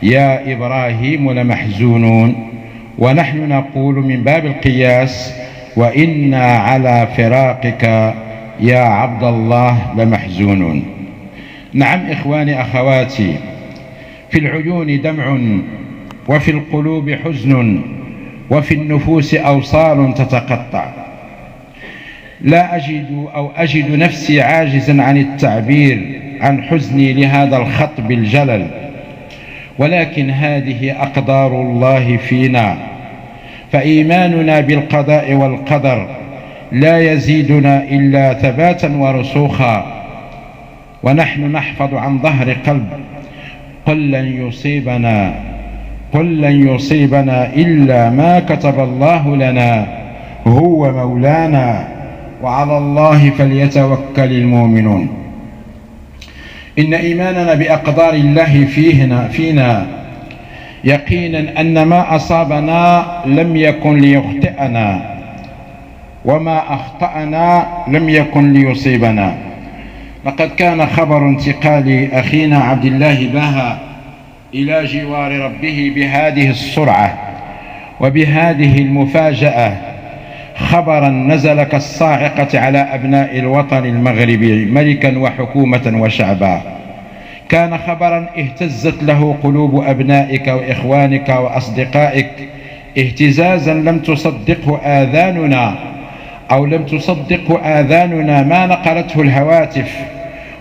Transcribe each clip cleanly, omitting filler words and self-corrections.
يا إبراهيم لمحزونون، ونحن نقول من باب القياس: وإنا على فراقك يا عبد الله لمحزونون. نعم إخواني أخواتي، في العيون دمع، وفي القلوب حزن، وفي النفوس أوصال تتقطع. لا أجد نفسي عاجزا عن التعبير عن حزني لهذا الخطب الجلل، ولكن هذه أقدار الله فينا، فإيماننا بالقضاء والقدر لا يزيدنا إلا ثباتا ورسوخا، ونحن نحفظ عن ظهر قلب: قل لن يصيبنا إلا ما كتب الله لنا، هو مولانا، وعلى الله فليتوكل المؤمنون. إن إيماننا بأقدار الله فينا يقينا أن ما أصابنا لم يكن ليخطئنا، وما أخطأنا لم يكن ليصيبنا. لقد كان خبر انتقال أخينا عبد الله باها إلى جوار ربه بهذه السرعة وبهذه المفاجأة خبرا نزل كالصاعقة على أبناء الوطن المغربي ملكا وحكومة وشعبا. كان خبرا اهتزت له قلوب أبنائك وإخوانك وأصدقائك اهتزازا لم تصدقه آذاننا، أو لم تصدقه آذاننا ما نقلته الهواتف،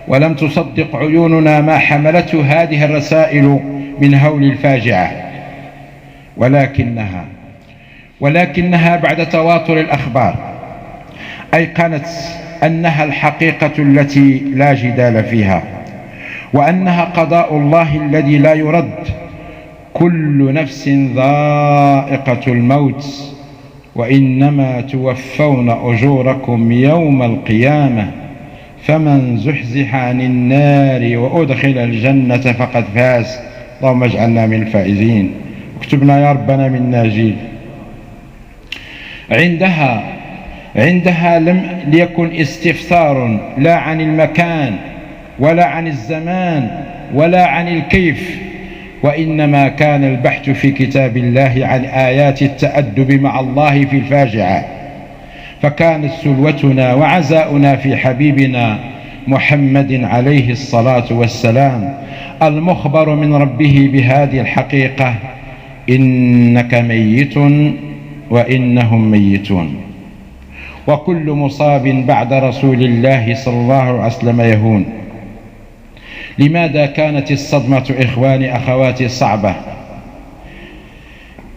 ولم تصدق عيوننا ما حملته هذه الرسائل من هول الفاجعة. ولكنها بعد تواتر الأخبار أيقنت أنها الحقيقة التي لا جدال فيها، وأنها قضاء الله الذي لا يرد. كل نفس ذائقة الموت، وإنما توفون أجوركم يوم القيامة، فمن زحزح عن النار وأدخل الجنة فقد فاز. اللهم اجعلنا من الفائزين، اكتبنا يا ربنا من الناجين. عندها لم يكن استفسار لا عن المكان ولا عن الزمان ولا عن الكيف، وإنما كان البحث في كتاب الله عن آيات التأدب مع الله في الفاجعة. فكانت سلوتنا وعزاؤنا في حبيبنا محمد عليه الصلاة والسلام المخبر من ربه بهذه الحقيقة: إنك ميت وإنهم ميتون. وكل مصاب بعد رسول الله صلى الله عليه وسلم يهون. لماذا كانت الصدمة إخواني أخواتي صعبة؟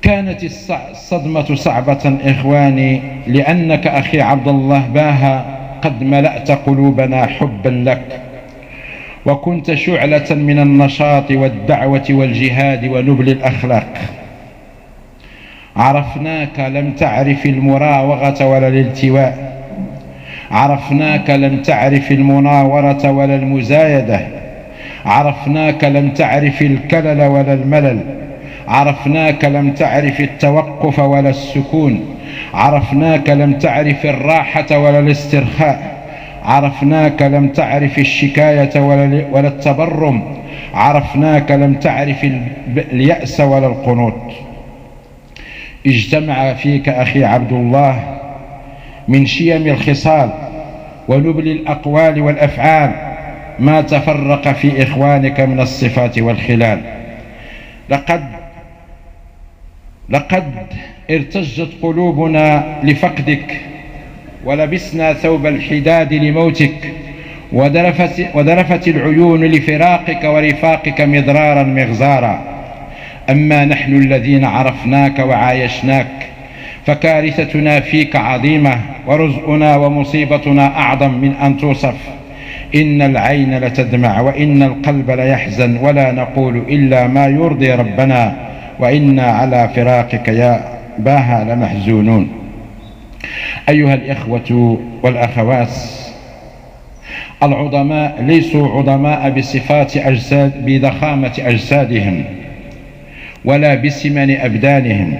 كانت الصدمة صعبة إخواني لأنك أخي عبد الله باها قد ملأت قلوبنا حبا لك، وكنت شعلة من النشاط والدعوة والجهاد ونبل الأخلاق. عرفناك لم تعرف المراوغة ولا الالتواء، عرفناك لم تعرف المناورة ولا المزايدة، عرفناك لم تعرف الكلل ولا الملل، عرفناك لم تعرف التوقف ولا السكون، عرفناك لم تعرف الراحة ولا الاسترخاء، عرفناك لم تعرف الشكاية ولا التبرم، عرفناك لم تعرف اليأس ولا القنوط. اجتمع فيك أخي عبد الله من شيم الخصال ونبل الأقوال والأفعال ما تفرق في إخوانك من الصفات والخلال. لقد ارتجت قلوبنا لفقدك، ولبسنا ثوب الحداد لموتك، ودرفت العيون لفراقك ورفاقك مضرارا مغزارا. أما نحن الذين عرفناك وعايشناك فكارثتنا فيك عظيمة، ورزقنا ومصيبتنا أعظم من أن توصف. إن العين لتدمع وإن القلب ليحزن، ولا نقول إلا ما يرضي ربنا، وإنا على فراقك يا باها لمحزونون. أيها الإخوة والأخوات، العظماء ليسوا عظماء بضخامة أجسادهم ولا بسمن أبدانهم،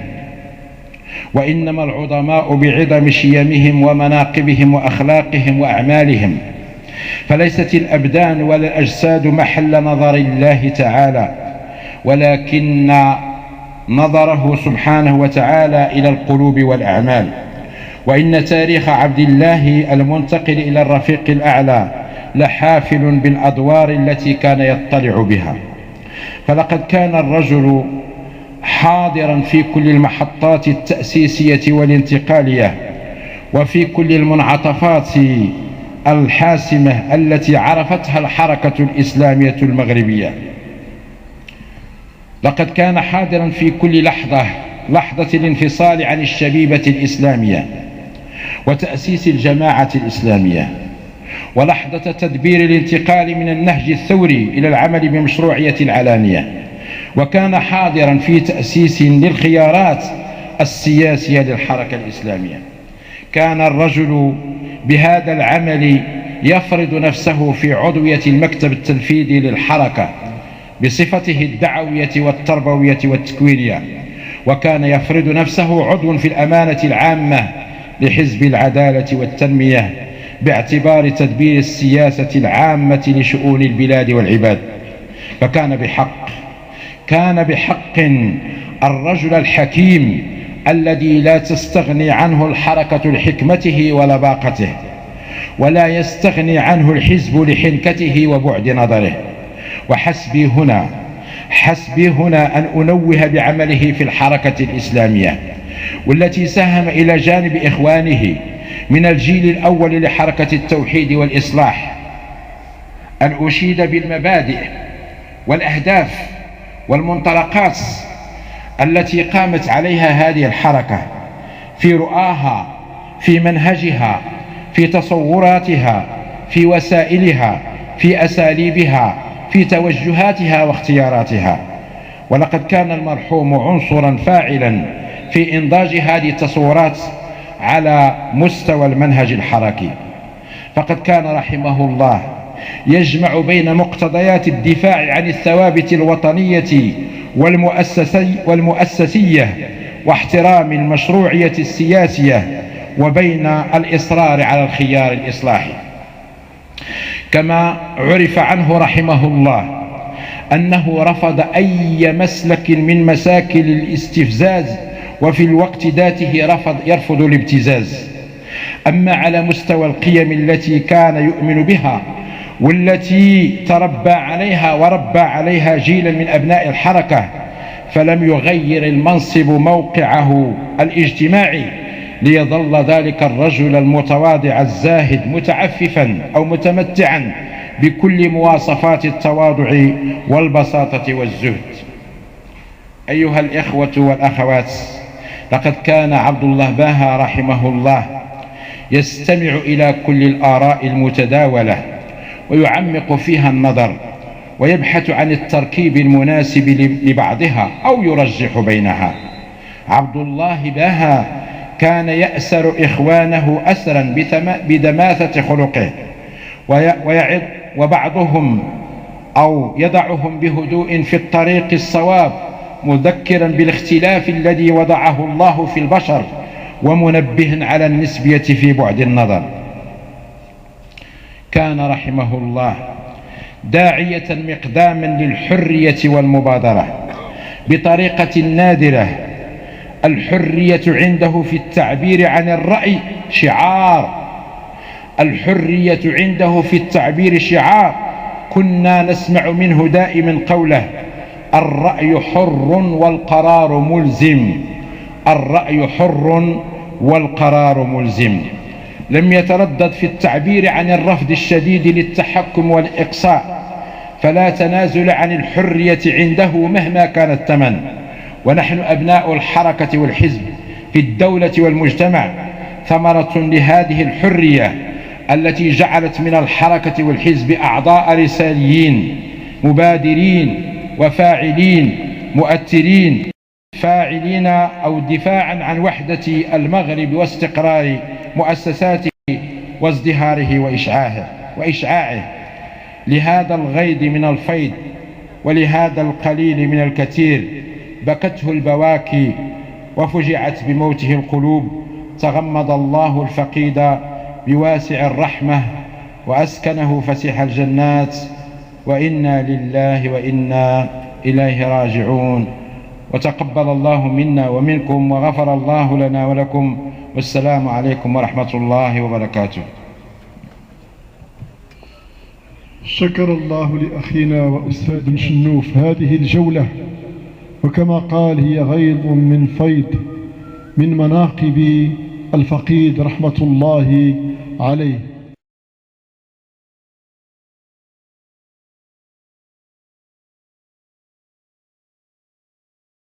وإنما العظماء بعظم شيمهم ومناقبهم وأخلاقهم وأعمالهم. فليست الأبدان ولا الأجساد محل نظر الله تعالى، ولكن نظره سبحانه وتعالى إلى القلوب والأعمال. وإن تاريخ عبد الله المنتقل إلى الرفيق الأعلى لحافل بالأدوار التي كان يطلع بها، فلقد كان الرجل حاضرا في كل المحطات التأسيسية والانتقالية، وفي كل المنعطفات الحاسمة التي عرفتها الحركة الإسلامية المغربية. لقد كان حاضرا في كل لحظة الانفصال عن الشبيبة الإسلامية وتأسيس الجماعة الإسلامية، ولحظة تدبير الانتقال من النهج الثوري إلى العمل بمشروعية العلانية، وكان حاضرا في تأسيس للخيارات السياسية للحركة الإسلامية. كان الرجل بهذا العمل يفرض نفسه في عضوية المكتب التنفيذي للحركة بصفته الدعوية والتربوية والتكوينية، وكان يفرض نفسه عضو في الأمانة العامة لحزب العدالة والتنمية باعتبار تدبير السياسة العامة لشؤون البلاد والعباد. فكان بحق الرجل الحكيم الذي لا تستغني عنه الحركة لحكمته ولباقته، ولا يستغني عنه الحزب لحنكته وبعد نظره. وحسبي هنا أن أنوه بعمله في الحركة الإسلامية، والتي ساهم إلى جانب إخوانه من الجيل الأول لحركة التوحيد والإصلاح، أن أشيد بالمبادئ والأهداف والمنطلقات التي قامت عليها هذه الحركة في رؤاها، في منهجها، في تصوراتها، في وسائلها، في أساليبها، في توجهاتها واختياراتها. ولقد كان المرحوم عنصرا فاعلا في إنضاج هذه التصورات على مستوى المنهج الحركي، فقد كان رحمه الله يجمع بين مقتضيات الدفاع عن الثوابت الوطنية والمؤسسية واحترام المشروعية السياسية، وبين الإصرار على الخيار الإصلاحي. كما عرف عنه رحمه الله أنه رفض أي مسلك من مساكل الاستفزاز، وفي الوقت ذاته يرفض الابتزاز. أما على مستوى القيم التي كان يؤمن بها والتي تربى عليها وربى عليها جيلا من أبناء الحركة، فلم يغير المنصب موقعه الاجتماعي ليظل ذلك الرجل المتواضع الزاهد متعففا أو متمتعا بكل مواصفات التواضع والبساطة والزهد. أيها الإخوة والأخوات، لقد كان عبد الله باها رحمه الله يستمع إلى كل الآراء المتداولة ويعمق فيها النظر، ويبحث عن التركيب المناسب لبعضها أو يرجح بينها. عبد الله باها كان يأسر إخوانه أسرا بدماثة خلقه، ويعظ وبعضهم أو يضعهم بهدوء في الطريق الصواب، مذكرا بالاختلاف الذي وضعه الله في البشر، ومنبها على النسبية في بعد النظر. كان رحمه الله داعية مقداما للحرية والمبادرة بطريقة نادرة. الحرية عنده في التعبير عن الرأي شعار، الحرية عنده في التعبير شعار. كنا نسمع منه دائما قوله: الرأي حر والقرار ملزم، الرأي حر والقرار ملزم. لم يتردد في التعبير عن الرفض الشديد للتحكم والإقصاء، فلا تنازل عن الحرية عنده مهما كان الثمن. ونحن أبناء الحركة والحزب في الدولة والمجتمع ثمرة لهذه الحرية التي جعلت من الحركة والحزب أعضاء رساليين مبادرين وفاعلين مؤثرين، فاعلين أو دفاعا عن وحدة المغرب واستقرار مؤسساته وازدهاره وإشعاعه. لهذا الغيض من الفيض ولهذا القليل من الكثير بكته البواكي وفجعت بموته القلوب. تغمد الله الفقيد بواسع الرحمة وأسكنه فسيح الجنات، وإنا لله وإنا إليه راجعون. وتقبل الله منا ومنكم وغفر الله لنا ولكم، والسلام عليكم ورحمة الله وبركاته. شكر الله لأخينا وأستاذ بن شنوف هذه الجولة، وكما قال هي غيض من فيض من مناقب الفقيد رحمة الله عليه.